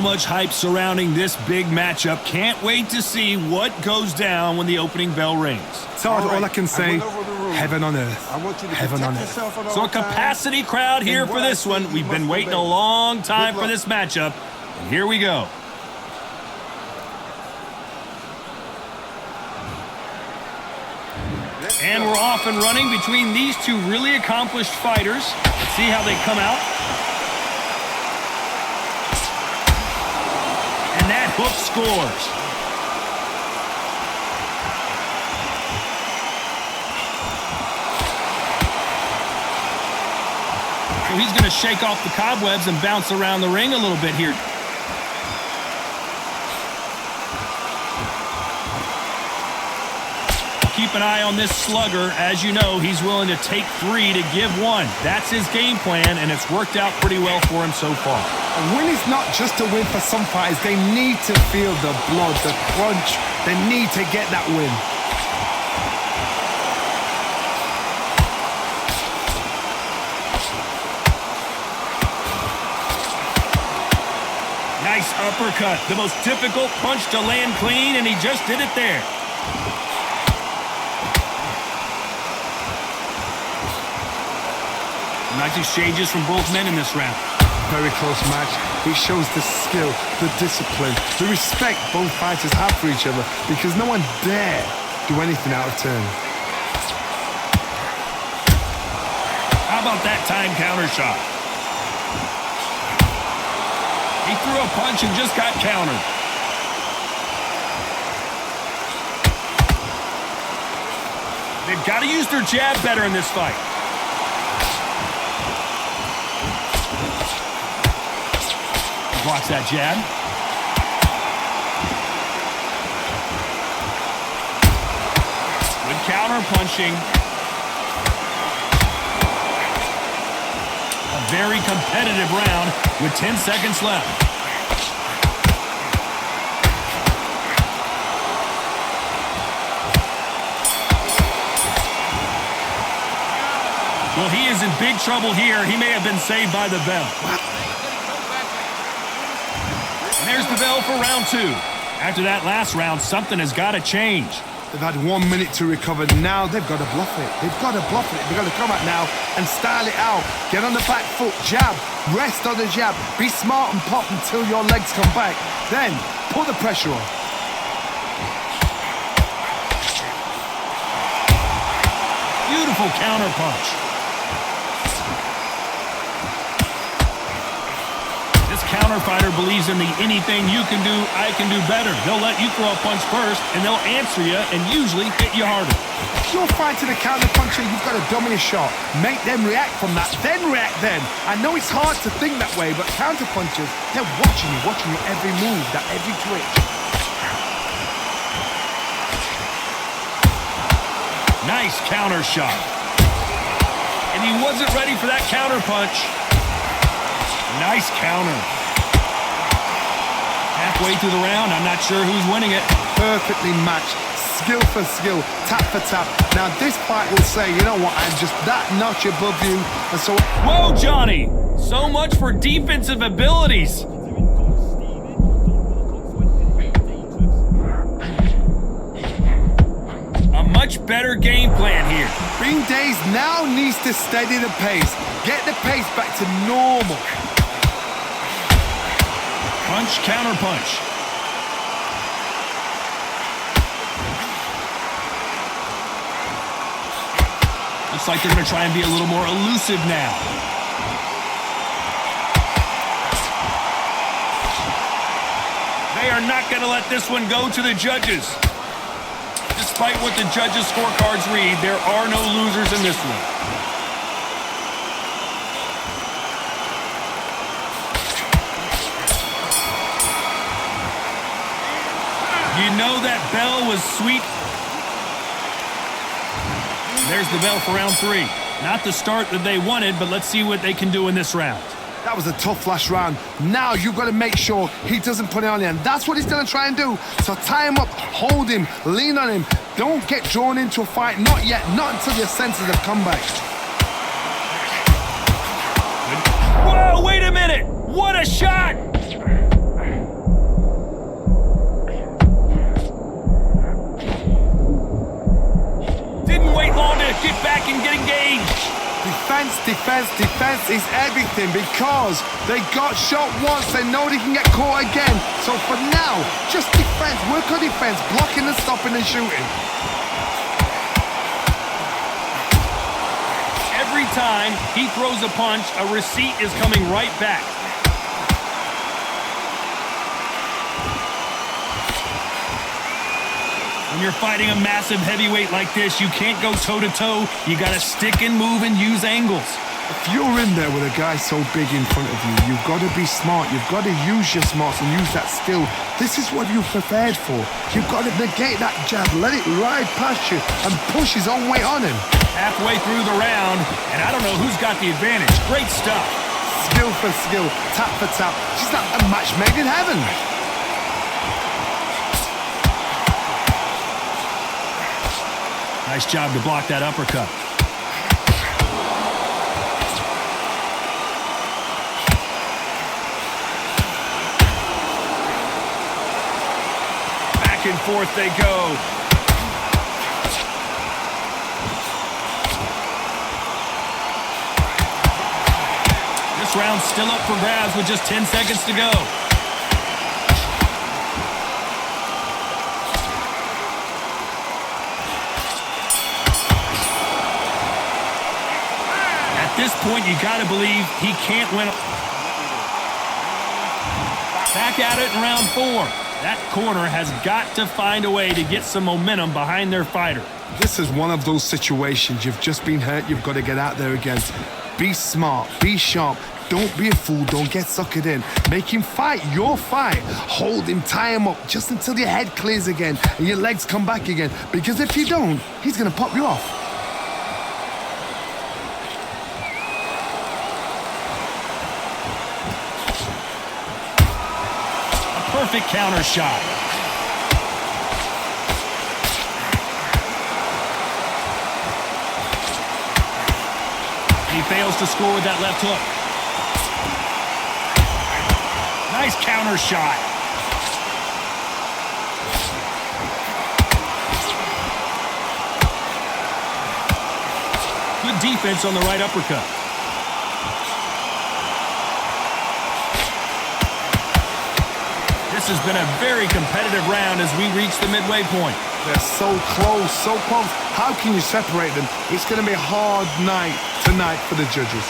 Much hype surrounding this big matchup. Can't wait to see what goes down when the opening bell rings. Todd, all I can say, heaven on earth. Heaven on earth. So a capacity crowd here for this one. We've been waiting a long time for this matchup, and here we go. And we're off and running between these two really accomplished fighters. Let's see how they come out. And that hook scores. So he's going to shake off the cobwebs and bounce around the ring a little bit here. Keep an eye on this slugger. As you know, he's willing to take 3 to give 1. That's his game plan, and it's worked out pretty well for him so far. A win is not just a win for some fighters. They need to feel the blood, the crunch. They need to get that win. Nice uppercut. The most difficult punch to land clean, and he just did it there. Nice exchanges from both men in this round. Very close match. It shows the skill, the discipline, the respect both fighters have for each other, because no one dare do anything out of turn. How about that time counter shot? He threw a punch and just got countered. They've got to use their jab better in this fight. Blocks that jab. Good counter punching. A very competitive round with 10 seconds left. Well, he is in big trouble here. He may have been saved by the bell. There's the bell for round 2. After that last round, something has got to change. They've had 1 minute to recover. Now they've got to bluff it. They've got to bluff it. They've got to come out now and style it out. Get on the back foot, jab, rest on the jab. Be smart and pop until your legs come back. Then put the pressure on. Beautiful counter punch. Counter fighter believes in the anything you can do, I can do better. They'll let you throw a punch first, and they'll answer you and usually hit you harder. If you're fighting a counter puncher, you've got to dummy a shot. Make them react from that, then react then. I know it's hard to think that way, but counter punchers, they're watching you every move, that every twitch. Nice counter shot. And he wasn't ready for that counter punch. Nice counter. Halfway through the round, I'm not sure who's winning it. Perfectly matched, skill for skill, tap for tap. Now this fight will say, you know what, I'm just that notch above you, and so... Whoa, Johnny! So much for defensive abilities. A much better game plan here. Bing Days now needs to steady the pace. Get the pace back to normal. Punch, counter punch. Looks like they're going to try and be a little more elusive now. They are not going to let this one go to the judges. Despite what the judges' scorecards read, there are no losers in this one. You know that bell was sweet. There's the bell for round 3. Not the start that they wanted, but let's see what they can do in this round. That was a tough last round. Now you've got to make sure he doesn't put it on you, and that's what he's going to try and do. So tie him up, hold him, lean on him. Don't get drawn into a fight. Not yet. Not until your senses have come back. Whoa, wait a minute. What a shot! defense, defense, defense is everything because they got shot once, they know they can get caught again. So for now, just defense, work on defense, blocking and stopping and shooting. Every time he throws a punch, a receipt is coming right back. When you're fighting a massive heavyweight like this, you can't go toe-to-toe. You got to stick and move and use angles. If you're in there with a guy so big in front of you, you've got to be smart. You've got to use your smarts and use that skill. This is what you've prepared for. You've got to negate that jab, let it ride past you and push his own weight on him. Halfway through the round, and I don't know who's got the advantage. Great stuff. Skill for skill, tap for tap. She's like a match made in heaven. Nice job to block that uppercut. Back and forth they go. This round's still up for grabs with just 10 seconds to go. At this point, you got to believe he can't win. Back at it in round 4. That corner has got to find a way to get some momentum behind their fighter. This is one of those situations. You've just been hurt. You've got to get out there again. Be smart. Be sharp. Don't be a fool. Don't get suckered in. Make him fight your fight. Hold him. Tie him up just until your head clears again and your legs come back again. Because if you don't, he's going to pop you off. Perfect counter shot. He fails to score with that left hook. Nice counter shot. Good defense on the right uppercut. This has been a very competitive round as we reach the midway point. They're so close, so close. How can you separate them? It's going to be a hard night tonight for the judges.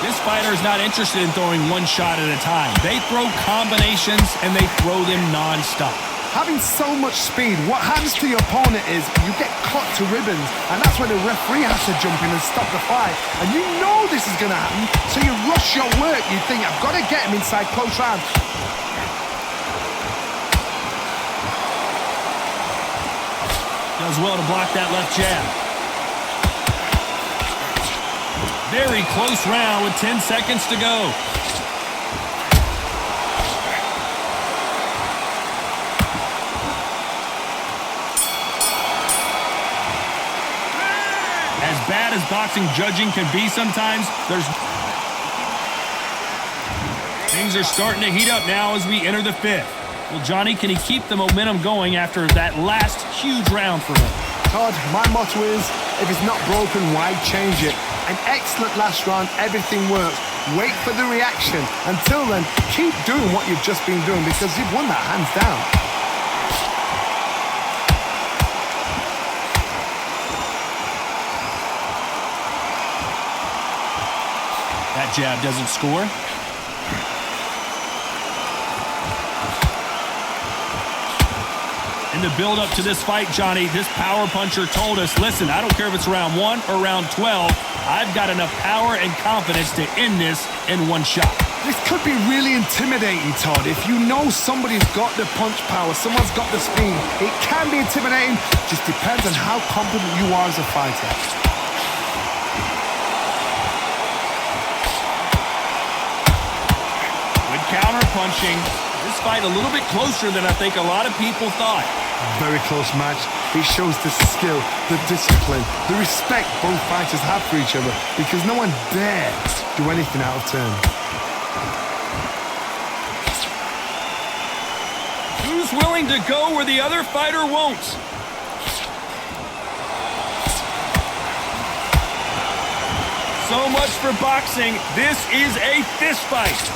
This fighter is not interested in throwing one shot at a time. They throw combinations and they throw them non-stop. Having so much speed, what happens to your opponent is you get cut to ribbons, and that's when the referee has to jump in and stop the fight. And you know this is going to happen, so you rush your work. You think, I've got to get him inside close rounds. Does well to block that left jab. Very close round with 10 seconds to go. As bad as boxing judging can be sometimes, things are starting to heat up now as we enter the 5th. Well, Johnny, can he keep the momentum going after that last huge round for him? Todd, my motto is, if it's not broken, why change it? An excellent last round, everything works. Wait for the reaction. Until then, keep doing what you've just been doing because you've won that hands down. That jab doesn't score. In the build-up to this fight, Johnny, this power puncher told us, listen, I don't care if it's round 1 or round 12, I've got enough power and confidence to end this in one shot. This could be really intimidating, Todd. If you know somebody's got the punch power, someone's got the speed, it can be intimidating. Just depends on how confident you are as a fighter. Good counter punching. This fight a little bit closer than I think a lot of people thought. Very close match. It shows the skill, the discipline, the respect both fighters have for each other because no one dares do anything out of turn. willing to go where the other fighter won't. So much for boxing. This is a fist fight.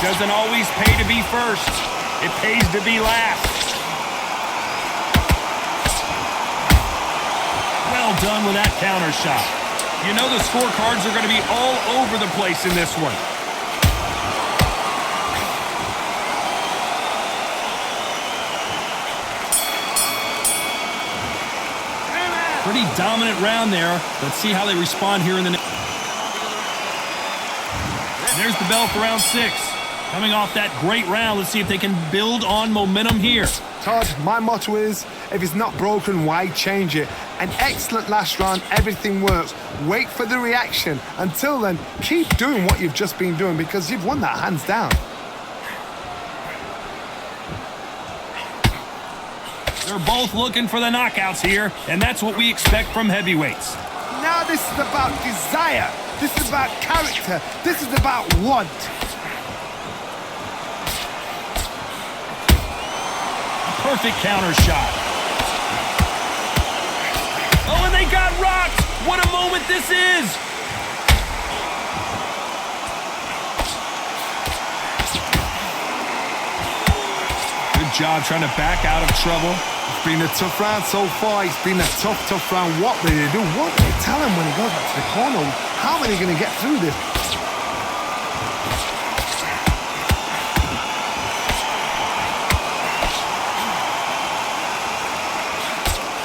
Doesn't always pay to be first. It pays to be last. Well done with that counter shot. You know the scorecards are going to be all over the place in this one. Pretty dominant round there. Let's see how they respond here in the next. There's the bell for round 6. Coming off that great round, let's see if they can build on momentum here. Todd, my motto is, if it's not broken, why change it? An excellent last round, everything works. Wait for the reaction. Until then, keep doing what you've just been doing because you've won that hands down. They're both looking for the knockouts here, and that's what we expect from heavyweights. Now this is about desire. This is about character. This is about want. Perfect counter shot. Oh, and they got rocked. What a moment this is. Good job trying to back out of trouble. It's been a tough round so far. It's been a tough round. What will they do? What will they tell him when he goes back to the corner? How are they going to get through this?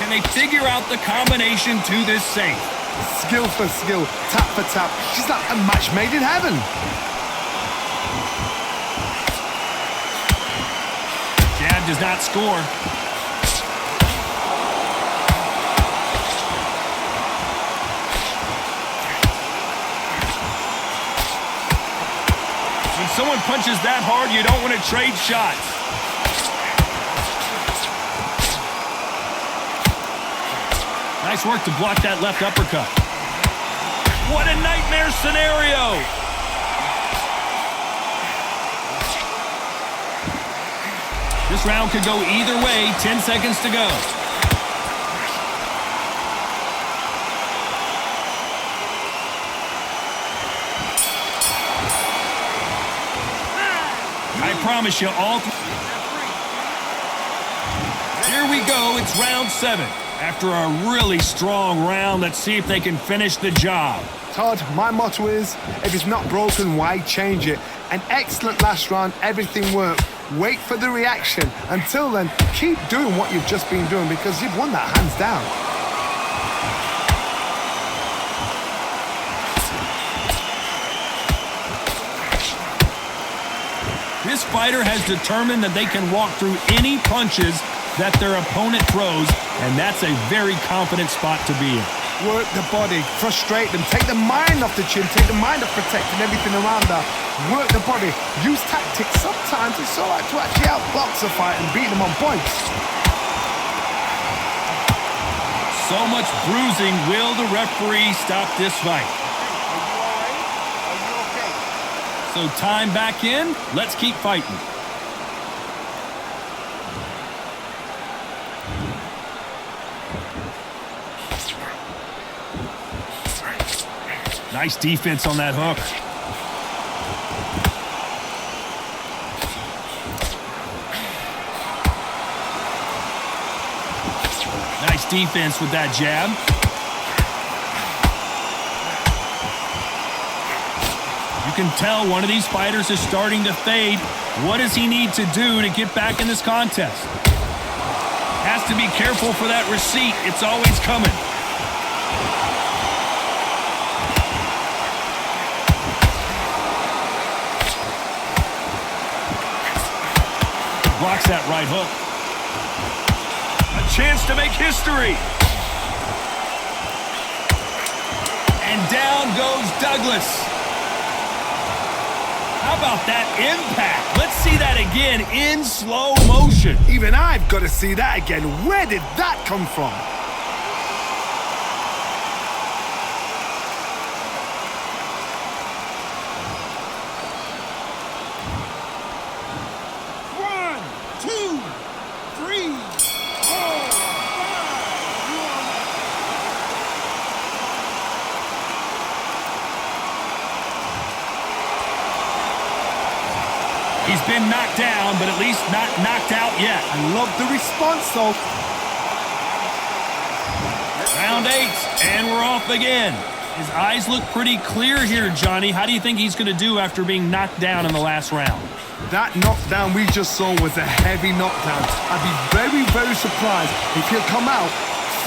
Can they figure out the combination to this safe? Skill for skill, tap for tap. She's like a match made in heaven. Jab does not score. When someone punches that hard, you don't want to trade shots. Nice work to block that left uppercut. What a nightmare scenario! This round could go either way. 10 seconds to go. I promise you all. Here we go. It's round 7. After a really strong round, let's see if they can finish the job. Todd, my motto is, if it's not broken, why change it? An excellent last round, everything worked. Wait for the reaction. Until then, keep doing what you've just been doing because you've won that hands down. This fighter has determined that they can walk through any punches that their opponent throws, and that's a very confident spot to be in. Work the body, frustrate them, take the mind off the chin, take the mind off protecting everything around her. Work the body, use tactics. Sometimes it's all right to actually outbox a fight and beat them on points. So much bruising. Will the referee stop this fight? Are you all right? Are you okay? So time back in. Let's keep fighting. Nice defense on that hook. Nice defense with that jab. You can tell one of these fighters is starting to fade. What does he need to do to get back in this contest? Has to be careful for that receipt. It's always coming. Blocks that right hook. A chance to make history. And down goes Douglas. How about that impact? Let's see that again in slow motion. Even I've got to see that again. Where did that come from? He's been knocked down, but at least not knocked out yet. I love the response, though. Round 8, and we're off again. His eyes look pretty clear here, Johnny. How do you think he's going to do after being knocked down in the last round? That knockdown we just saw was a heavy knockdown. I'd be very, very surprised if he'll come out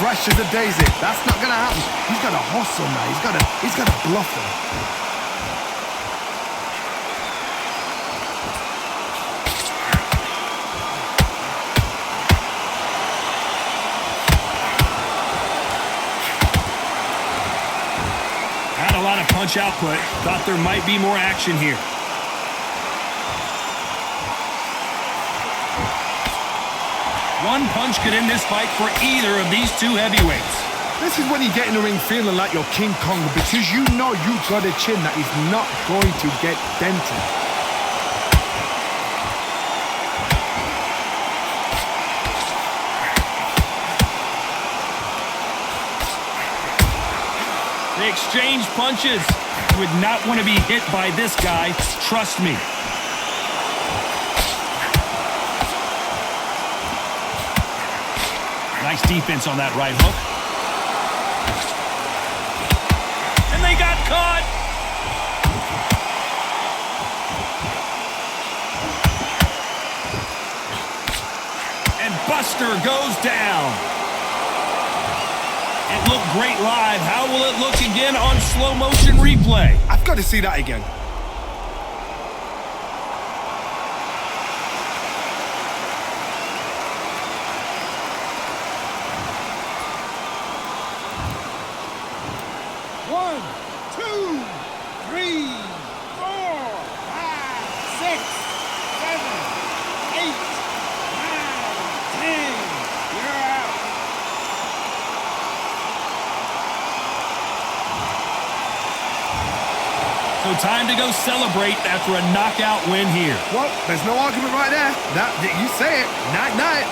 fresh as a daisy. That's not going to happen. He's got to hustle now. He's got to bluff him. Not a lot of punch output. Thought there might be more action here. One punch could end this fight for either of these two heavyweights. This is when you get in the ring feeling like you're King Kong because you know you've got a chin that is not going to get dented. They exchange punches. You would not want to be hit by this guy. Trust me. Nice defense on that right hook. And they got caught. And Buster goes down. It looked great live. How will it look again on slow motion replay? I've got to see that again. So time to go celebrate after a knockout win here. Well, there's no argument right there. You say it. Night-night.